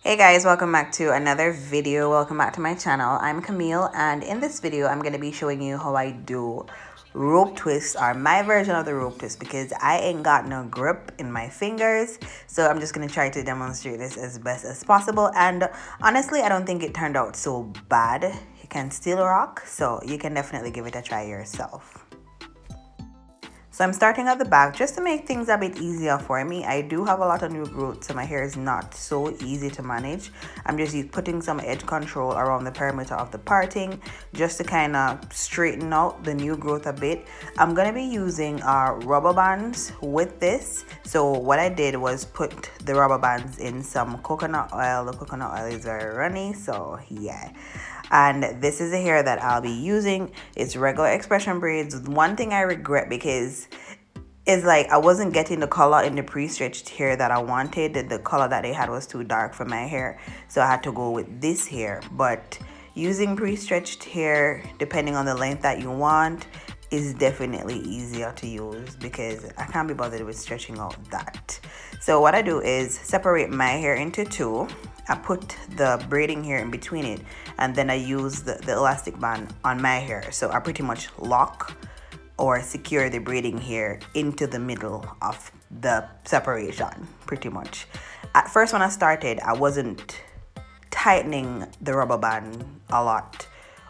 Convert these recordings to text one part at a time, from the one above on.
Hey guys, welcome back to another video. Welcome back to my channel. I'm Camille, and in this video I'm going to be showing you how I do rope twists, or my version of the rope twist, because I ain't got no grip in my fingers. So I'm just going to try to demonstrate this as best as possible, and honestly I don't think it turned out so bad. It can still rock, so you can definitely give it a try yourself. So I'm starting at the back just to make things a bit easier for me. I do have a lot of new growth, so my hair is not so easy to manage. I'm just putting some edge control around the perimeter of the parting just to kind of straighten out the new growth a bit. I'm going to be using rubber bands with this. So what I did was put the rubber bands in some coconut oil. The coconut oil is very runny, so yeah. And this is the hair that I'll be using. It's regular expression braids. One thing I regret, because it's like I wasn't getting the color in the pre-stretched hair that I wanted. The color that they had was too dark for my hair, so I had to go with this hair. But using pre-stretched hair, depending on the length that you want, is definitely easier to use, because I can't be bothered with stretching out that. So what I do is separate my hair into two. I put the braiding hair in between it, and then I use the elastic band on my hair. So I pretty much lock or secure the braiding hair into the middle of the separation, pretty much. At first when I started, I wasn't tightening the rubber band a lot,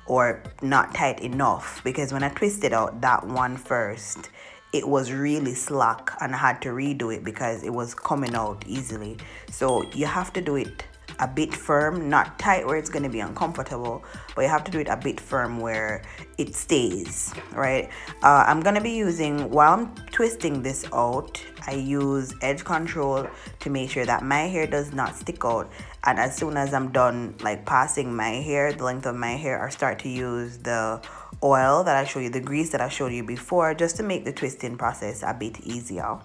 or not tight enough, because when I twisted out that one first, it was really slack and I had to redo it because it was coming out easily. So you have to do it a bit firm, not tight where it's going to be uncomfortable, but you have to do it a bit firm where it stays, right? I'm going to be using, while I'm twisting this out, I use edge control to make sure that my hair does not stick out. And as soon as I'm done like passing my hair, the length of my hair, I start to use the oil that I showed you, the grease that I showed you before, just to make the twisting process a bit easier.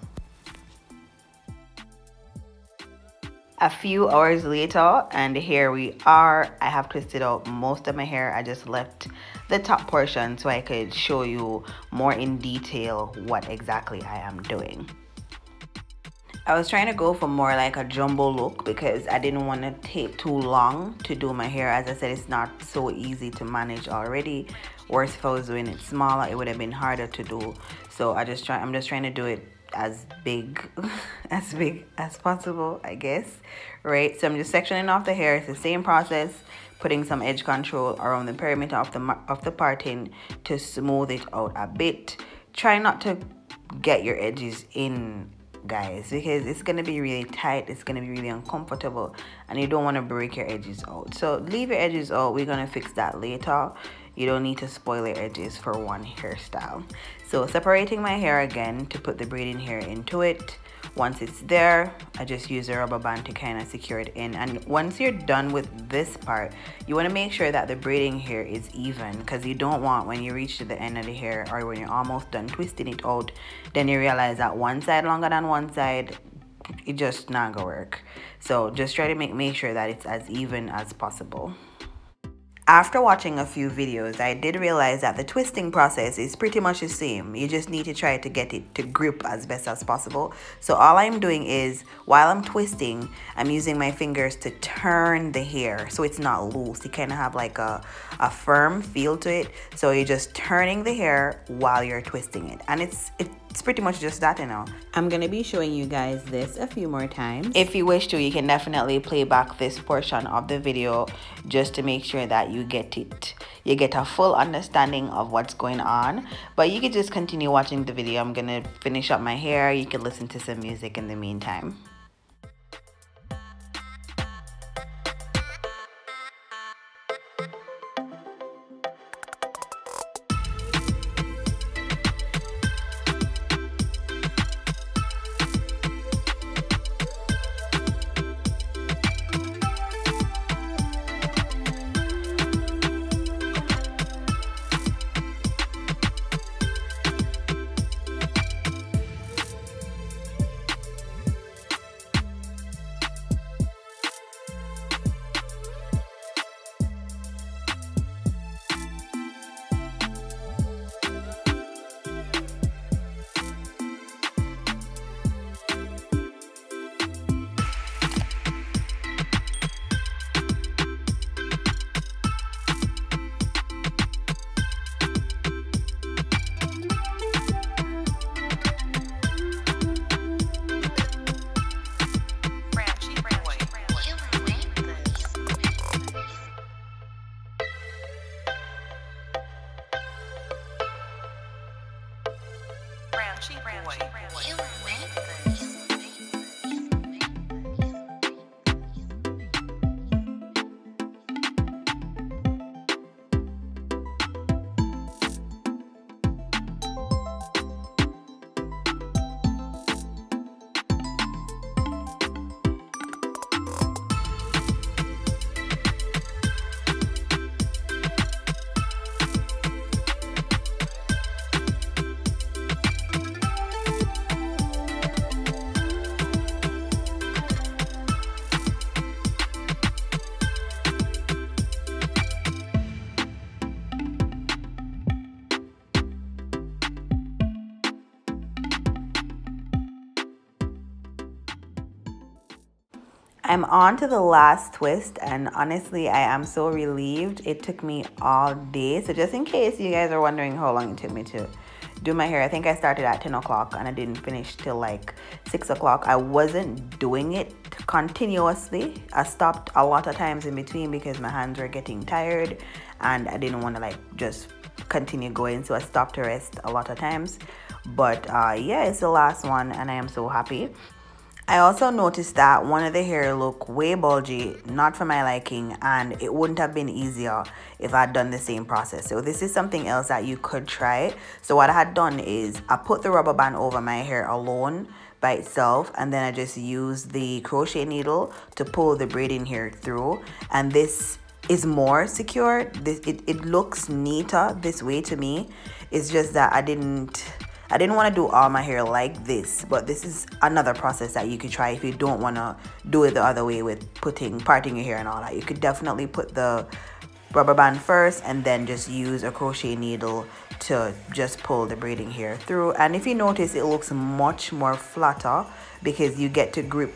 A few hours later, and here we are. I have twisted out most of my hair. I just left the top portion so I could show you more in detail what exactly I am doing. I was trying to go for more like a jumbo look because I didn't want to take too long to do my hair. As I said, it's not so easy to manage already. Worse, if I was doing it smaller, it would have been harder to do. So I'm just trying to do it as big as possible, I guess, right? So I'm just sectioning off the hair. It's the same process, putting some edge control around the perimeter of the parting to smooth it out a bit. Try not to get your edges in, guys, because it's going to be really tight, it's going to be really uncomfortable, and you don't want to break your edges out. So leave your edges out. We're going to fix that later. You don't need to spoil your edges for one hairstyle. So separating my hair again to put the braiding hair into it. Once it's there, I just use a rubber band to kind of secure it in. And once you're done with this part, you want to make sure that the braiding hair is even, because you don't want, when you reach to the end of the hair, or when you're almost done twisting it out, then you realize that one side longer than one side, it just not gonna work. So just try to make sure that it's as even as possible. After watching a few videos, I did realize that the twisting process is pretty much the same. You just need to try to get it to grip as best as possible. So all I'm doing is, while I'm twisting, I'm using my fingers to turn the hair so it's not loose. You kind of have like a firm feel to it. So you're just turning the hair while you're twisting it. And it's pretty much just that, you know. I'm going to be showing you guys this a few more times. If you wish to, you can definitely play back this portion of the video just to make sure that you get it. You get a full understanding of what's going on. But you can just continue watching the video. I'm going to finish up my hair. You can listen to some music in the meantime. I'm on to the last twist, and honestly I am so relieved. It took me all day. So just in case you guys are wondering how long it took me to do my hair, I think I started at 10 o'clock and I didn't finish till like 6 o'clock. I wasn't doing it continuously. I stopped a lot of times in between because my hands were getting tired and I didn't want to like just continue going, so I stopped to rest a lot of times. But yeah, it's the last one and I am so happy. I also noticed that one of the hair looked way bulgy, not for my liking, and it wouldn't have been easier if I'd done the same process. So this is something else that you could try. So what I had done is I put the rubber band over my hair alone by itself, and then I just used the crochet needle to pull the braiding hair through, and this is more secure. It looks neater this way to me. It's just that I didn't want to do all my hair like this, but this is another process that you could try if you don't want to do it the other way with parting your hair and all that. You could definitely put the rubber band first and then just use a crochet needle to just pull the braiding hair through. And if you notice, it looks much more flatter because you get to grip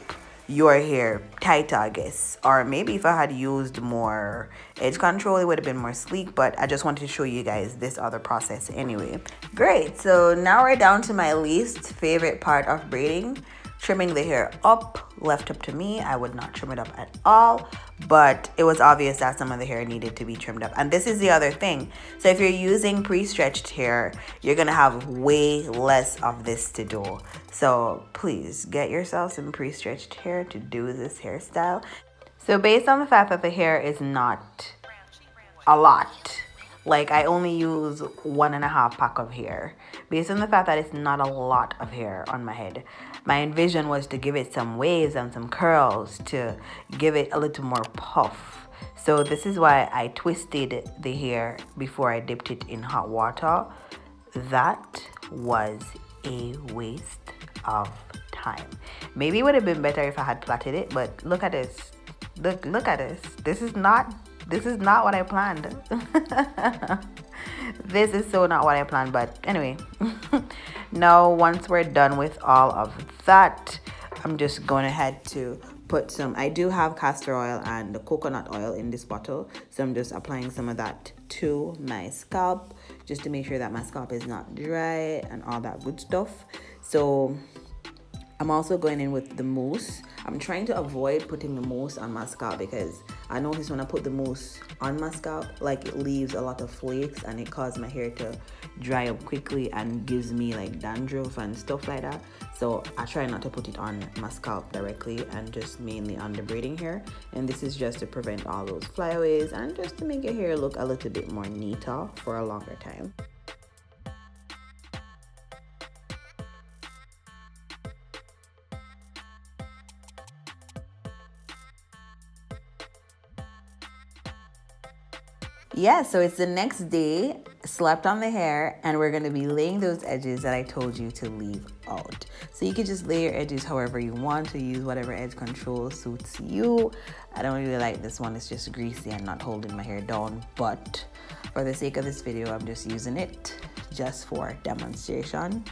your hair tighter, I guess. Or maybe if I had used more edge control, it would have been more sleek, but I just wanted to show you guys this other process anyway. Great, so now we're down to my least favorite part of braiding, trimming the hair up. Left up to me, I would not trim it up at all, but it was obvious that some of the hair needed to be trimmed up. And this is the other thing, so if you're using pre-stretched hair, you're gonna have way less of this to do. So please get yourself some pre-stretched hair to do this hairstyle. So based on the fact that the hair is not a lot, like I only use 1.5 pack of hair, based on the fact that it's not a lot of hair on my head, my envision was to give it some waves and some curls to give it a little more puff. So this is why I twisted the hair before I dipped it in hot water. That was a waste of time. Maybe it would have been better if I had plaited it, but look at this. Look at this. This is not what I planned. This is so not what I planned, but anyway. Now once we're done with all of that, I'm just going ahead to put some, I do have castor oil and coconut oil in this bottle, so I'm just applying some of that to my scalp just to make sure that my scalp is not dry and all that good stuff. So I'm also going in with the mousse. I'm trying to avoid putting the mousse on my scalp because I notice when I put the mousse on my scalp, like it leaves a lot of flakes and it causes my hair to dry up quickly and gives me like dandruff and stuff like that. So I try not to put it on my scalp directly and just mainly on the braiding hair. And this is just to prevent all those flyaways and just to make your hair look a little bit more neater for a longer time. Yeah, so it's the next day, slept on the hair, and we're going to be laying those edges that I told you to leave out. So you can just lay your edges however you want to, use whatever edge control suits you. I don't really like this one, it's just greasy and not holding my hair down, but for the sake of this video, I'm just using it just for demonstration.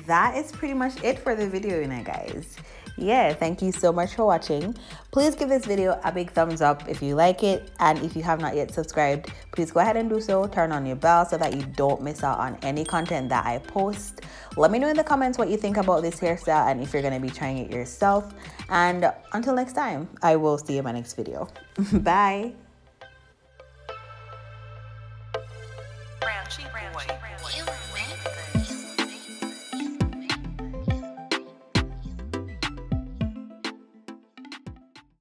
That is pretty much it for the video, you know, guys. Yeah, thank you so much for watching. Please give this video a big thumbs up if you like it, and if you have not yet subscribed, please go ahead and do so. Turn on your bell so that you don't miss out on any content that I post. Let me know in the comments what you think about this hairstyle and if you're going to be trying it yourself. And until next time, I will see you in my next video. Bye.